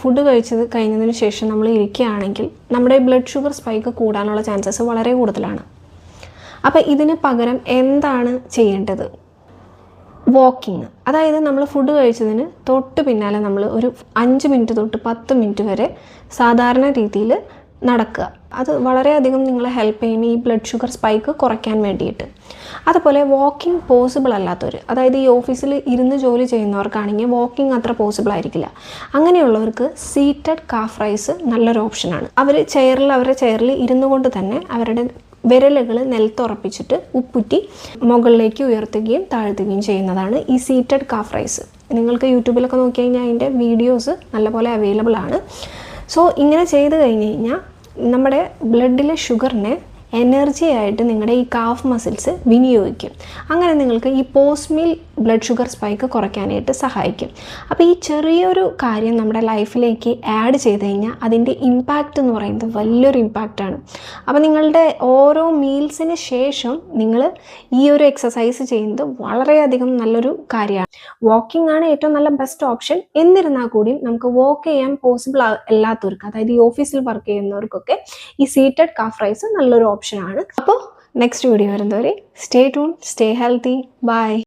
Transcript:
Food കഴിച്ചത് കഴിഞ്ഞതിന് ശേഷം നമ്മൾ ഇരിക്കുകയാണെങ്കിൽ നമ്മുടെ ബ്ലഡ് ഷുഗർ സ്പൈക്ക് കൂടാനുള്ള ചാൻസസ് വളരെ കൂടുതലാണ്. അപ്പോൾ ഇതിന് പകരം എന്താണ് ചെയ്യേണ്ടത്? വാക്കിങ്. അതായത് നമ്മൾ ഫുഡ് കഴിച്ചതിന് തൊട്ട് പിന്നാലെ നമ്മൾ ഒരു 5 മിനിറ്റ് തൊട്ട് 10 മിനിറ്റ് വരെ സാധാരണ രീതിയിൽ നടക്കുക. അത് വളരെയധികം നിങ്ങളെ ഹെൽപ്പ് ചെയ്യും ഈ ബ്ലഡ് ഷുഗർ സ്പൈക്ക് കുറയ്ക്കാൻ വേണ്ടിയിട്ട്. അതുപോലെ വാക്കിംഗ് പോസിബിൾ അല്ലാത്തവർ, അതായത് ഈ ഓഫീസിൽ ഇരുന്ന് ജോലി ചെയ്യുന്നവർക്കാണെങ്കിൽ വാക്കിംഗ് അത്ര പോസിബിൾ ആയിരിക്കില്ല. അങ്ങനെയുള്ളവർക്ക് സീറ്റഡ് കാഫ് റൈസ് നല്ലൊരു ഓപ്ഷനാണ്. അവരുടെ ചെയറിൽ ഇരുന്നു കൊണ്ട് തന്നെ അവരുടെ വിരലുകൾ നിലത്തുറപ്പിച്ചിട്ട് ഉപ്പുറ്റി മുകളിലേക്ക് ഉയർത്തുകയും താഴ്ത്തുകയും ചെയ്യുന്നതാണ് ഈ സീറ്റഡ് കാഫ് റൈസ്. നിങ്ങൾക്ക് യൂട്യൂബിലൊക്കെ നോക്കി കഴിഞ്ഞാൽ അതിൻ്റെ വീഡിയോസ് നല്ലപോലെ അവൈലബിൾ ആണ്. സോ ഇങ്ങനെ ചെയ്ത് കഴിഞ്ഞ് കഴിഞ്ഞാൽ നമ്മുടെ ബ്ലഡിലെ ഷുഗറിനെ എനർജി ആയിട്ട് നിങ്ങളുടെ ഈ കാഫ് മസിൽസ് വിനിയോഗിക്കും. അങ്ങനെ നിങ്ങൾക്ക് ഈ post meal blood sugar spike കുറയ്ക്കാനായിട്ട് സഹായിക്കും. അപ്പോൾ ഈ ചെറിയൊരു കാര്യം നമ്മുടെ ലൈഫിലേക്ക് ആഡ് ചെയ്ത് കഴിഞ്ഞാൽ അതിൻ്റെ ഇമ്പാക്റ്റ് എന്ന് പറയുന്നത് വലിയൊരു ഇമ്പാക്റ്റാണ്. അപ്പോൾ നിങ്ങളുടെ ഓരോ മീൽസിന് ശേഷം നിങ്ങൾ ഈ ഒരു എക്സസൈസ് ചെയ്യുന്നത് വളരെയധികം നല്ലൊരു കാര്യമാണ്. വാക്കിംഗ് ആണ് ഏറ്റവും നല്ല ബെസ്റ്റ് ഓപ്ഷൻ. എന്നിരുന്നാൽ കൂടിയും നമുക്ക് വാക്ക് ചെയ്യാൻ പോസിബിൾ അല്ലാത്തവർക്ക്, അതായത് ഈ ഓഫീസിൽ വർക്ക് ചെയ്യുന്നവർക്കൊക്കെ ഈ സീറ്റഡ് കാഫ് റൈസ് നല്ലൊരു ഓപ്ഷനാണ്. അപ്പോൾ നെക്സ്റ്റ് വീഡിയോ വരുന്നവരെ stay tune, stay healthy, by.